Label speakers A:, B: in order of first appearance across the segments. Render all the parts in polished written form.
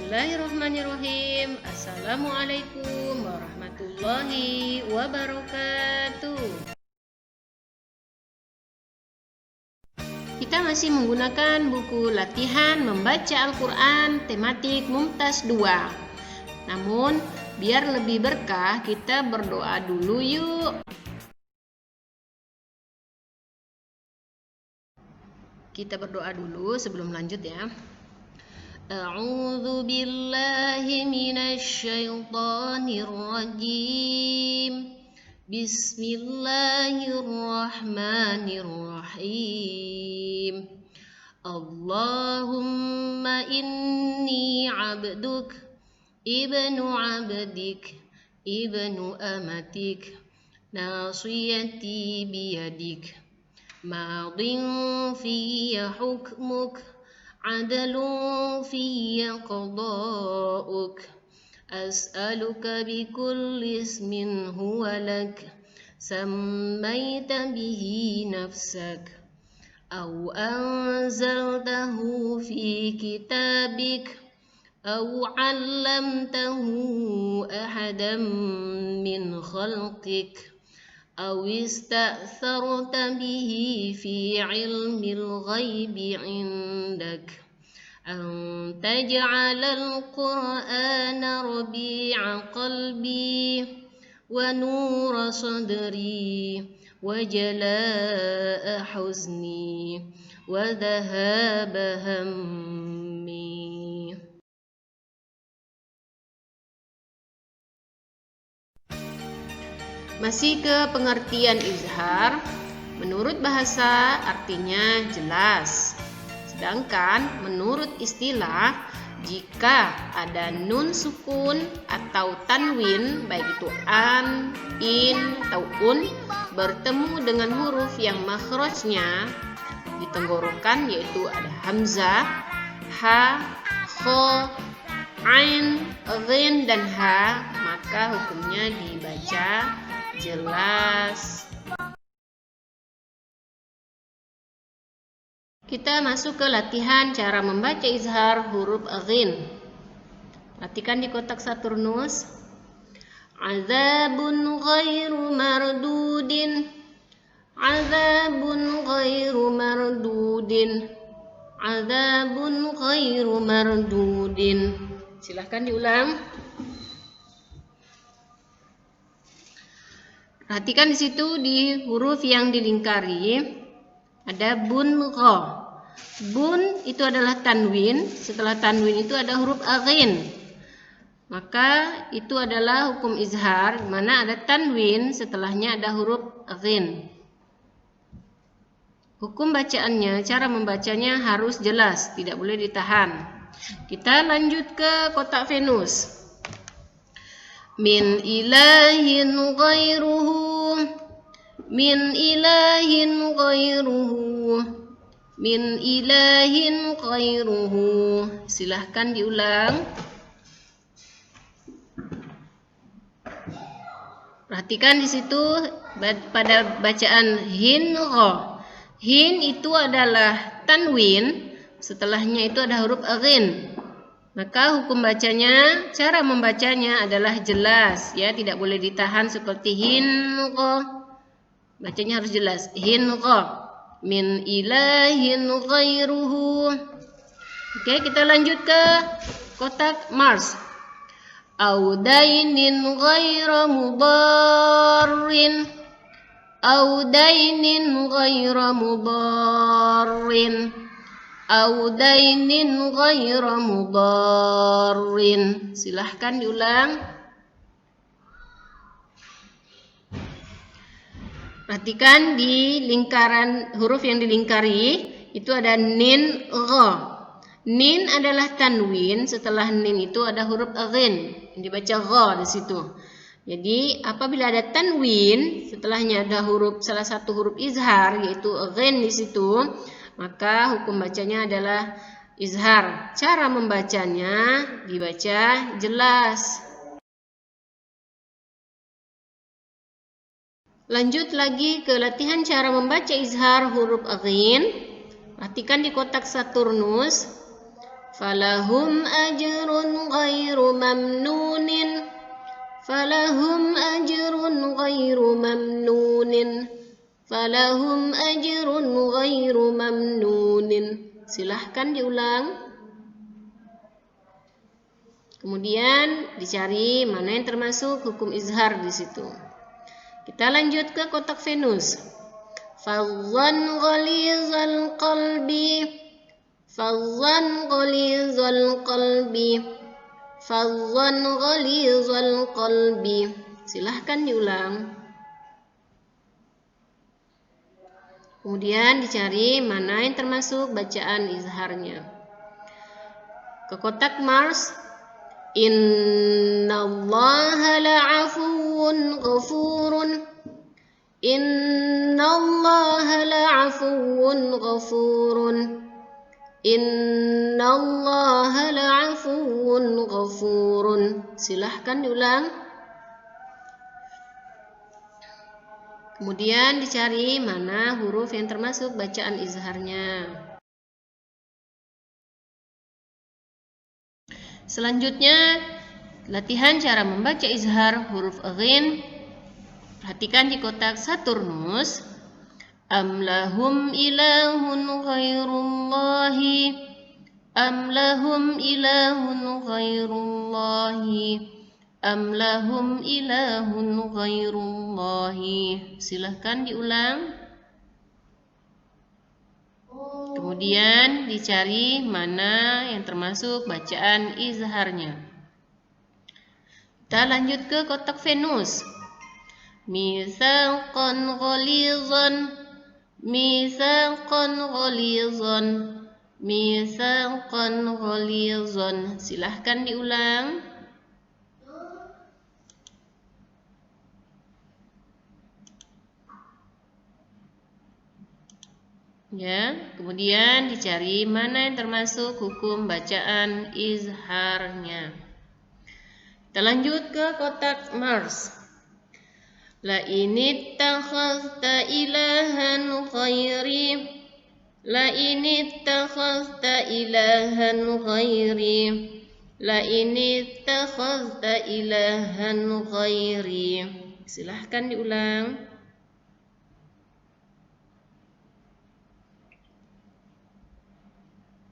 A: Bismillahirrahmanirrahim. Assalamualaikum warahmatullahi wabarakatuh. Kita masih menggunakan buku latihan membaca Al-Quran tematik Mumtaz 2. Namun, biar lebih berkah, kita berdoa dulu yuk. Kita berdoa dulu sebelum lanjut ya. A'udzu billahi minasy syaithanir rajim. Bismillahirrahmanirrahim. Allahumma inni 'abduk ibnu 'abdik ibnu amatik nasiyati biyadik madin fiyya hukmuk adlun fiyya qada'uk as'aluka bikulli ismin huwa lak sammaita bihi nafsak aw anzaltahu fi kitabik aw 'allamtahu ahadan min khalqik aw ista'tharta bihi fi 'ilmil ghaibi 'indak an taj'alal qur'ana rabi'a qalbi wa nura sadri wa jalaa'a huzni wa dhahaba hammi. Masih ke pengertian izhar. Menurut bahasa artinya jelas. Sedangkan menurut istilah, jika ada nun sukun atau tanwin, baik itu an, in, atau un, bertemu dengan huruf yang makhrajnya di tenggorokan, yaitu ada hamzah, ha, kho, ain, ghin, dan ha, maka hukumnya dibaca jelas. Kita masuk ke latihan cara membaca izhar huruf ghin. Perhatikan di kotak Saturnus. Azabun ghairu mardudin. Azabun ghairu mardudin. Azabun ghairu mardudin. Silahkan diulang. Perhatikan di situ di huruf yang dilingkari ada bun gha. Bun itu adalah tanwin, setelah tanwin itu ada huruf ghin. Maka itu adalah hukum izhar, di mana ada tanwin, setelahnya ada huruf ghin. Hukum bacaannya, cara membacanya harus jelas, tidak boleh ditahan. Kita lanjut ke kotak Venus. Min ilahin ghairuhu, min ilahin ghairuhu, min ilahin ghairuhu. Silahkan diulang. Perhatikan di situ pada bacaan hin gha. Hin itu adalah tanwin, setelahnya itu ada huruf ghin. Maka hukum bacanya, cara membacanya adalah jelas, ya, tidak boleh ditahan seperti hin gha. Bacanya harus jelas. Hin gha. Min ilahin ghairuhu. Oke, kita lanjut ke kotak Mars. Audainin ghaira mudarrin. Audainin ghaira mudarrin. Audainin ghaira mudarrin. Silahkan diulang. Perhatikan di lingkaran huruf yang dilingkari itu ada nin gha. Nin adalah tanwin, setelah nin itu ada huruf ghin, dibaca gha di situ. Jadi apabila ada tanwin, setelahnya ada huruf salah satu huruf izhar yaitu ghin di situ, maka hukum bacanya adalah izhar. Cara membacanya dibaca jelas. Lanjut lagi ke latihan cara membaca izhar huruf ghin. Perhatikan di kotak Saturnus. falahum ajrun ghairu mamnunin, falahum ajrun ghairu mamnunin, falahum ajrun ghairu mamnunin. Silahkan diulang. Kemudian dicari mana yang termasuk hukum izhar di situ. Kita lanjut ke kotak Venus. Fadhan ghalizal qalbi, fadhan ghalizal qalbi, fadhan ghalizal qalbi. Silahkan diulang. Kemudian dicari mana yang termasuk bacaan izharnya. Ke kotak Mars. Innallaha la'afuwun ghafurun, innallaha la'afuwun ghafurun, innallaha la'afuwun ghafurun. Silahkan diulang. Kemudian dicari mana huruf yang termasuk bacaan izharnya. Selanjutnya, latihan cara membaca izhar huruf ghin. Perhatikan di kotak Saturnus. Am lahum ilahun ghairullahi, am lahum ilahun ghairullahi, am lahum ilahun ghairullahi. Silahkan diulang. Kemudian dicari mana yang termasuk bacaan izharnya. Kita lanjut ke kotak Venus. Mitsaqan ghalidhan, mitsaqan ghalidhan, mitsaqan ghalidhan. Silahkan diulang. Ya, kemudian dicari mana yang termasuk hukum bacaan izharnya. Kita lanjut ke kotak Mars. La inittakhadhta ilahan ghairi, la inittakhadhta ilahan ghairi, la inittakhadhta ilahan ghairi. Silahkan diulang.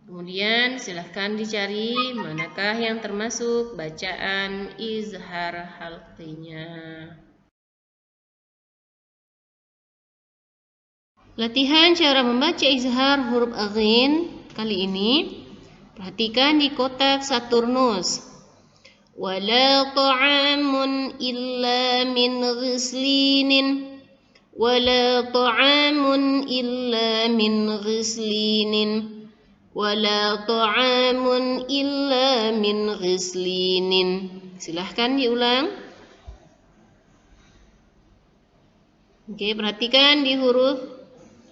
A: Kemudian silahkan dicari manakah yang termasuk bacaan izhar halqinya. Latihan cara membaca izhar huruf ghin kali ini. Perhatikan di kotak Saturnus. Wala ta'amun illa min ghislinin, wala ta'amun illa min ghislinin, wala ta'amun illa min ghislinin. Silahkan diulang. Oke, perhatikan di huruf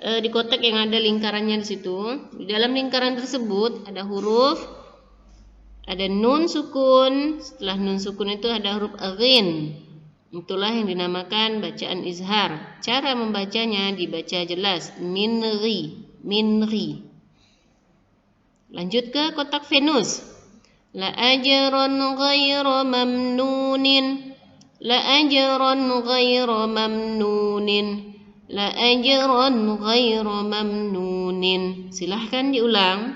A: di kotak yang ada lingkarannya di situ. Di dalam lingkaran tersebut ada huruf, ada nun sukun. Setelah nun sukun itu ada huruf ghin. Itulah yang dinamakan bacaan izhar. Cara membacanya dibaca jelas, minri, minri. Lanjut ke kotak Venus. La ajran ghairu mamnunin, la ajran ghairu mamnunin, la ajran ghairu mamnunin. Silahkan diulang.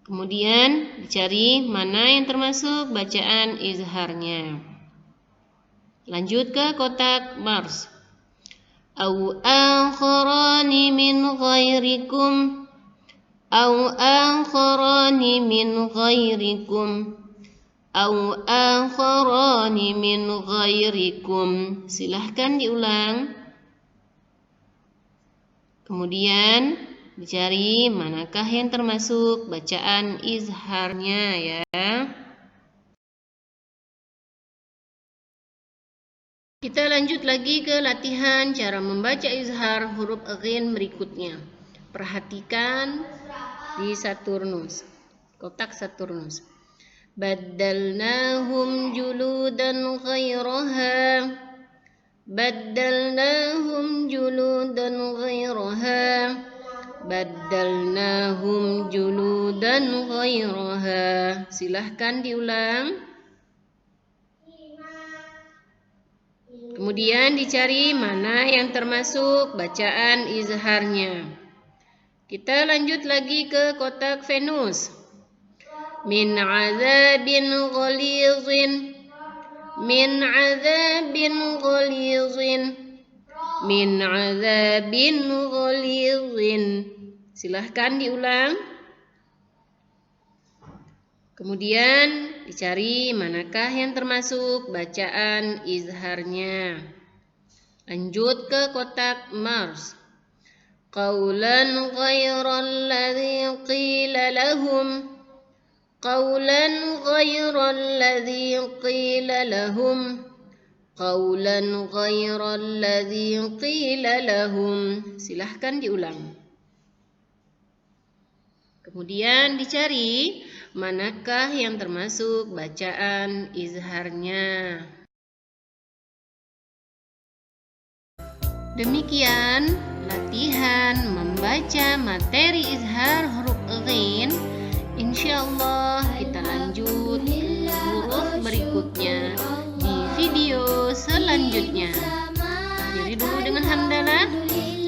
A: Kemudian dicari mana yang termasuk bacaan izharnya. Lanjut ke kotak Mars. Au akharani min ghairikum, au akharani min ghairikum, au akharani min ghairikum. Silahkan diulang. Kemudian dicari manakah yang termasuk bacaan izharnya ya. Kita lanjut lagi ke latihan cara membaca izhar huruf ghin berikutnya. Perhatikan di Saturnus, kotak Saturnus. Baddalnahum juludan ghairaha, baddalnahum juludan ghairaha, Baddalnahum juludan ghairaha. Silahkan diulang. Kemudian dicari mana yang termasuk bacaan izharnya. Kita lanjut lagi ke kotak Venus. Min azabin ghalidhin. Min azabin ghalidhin. Min azabin ghalidhin. Silahkan diulang. Kemudian dicari manakah yang termasuk bacaan izharnya. Lanjut ke kotak Mars. Qawlan ghairal ladzi qila lahum. Qawlan ghairal ladzi qila lahum. Qawlan ghairal ladzi qila lahum. Silahkan diulang. Kemudian dicari manakah yang termasuk bacaan izharnya. Demikian latihan membaca materi izhar huruf ghin. Insyaallah kita lanjut huruf berikutnya di video selanjutnya. Akhiri dulu dengan hamdalah.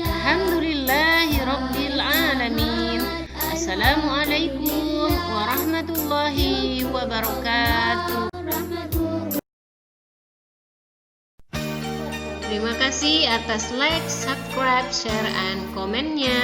A: Alhamdulillahirabbil alamin. Assalamualaikum warahmatullahi wabarakatuh. Terima kasih atas like, subscribe, share, and komennya.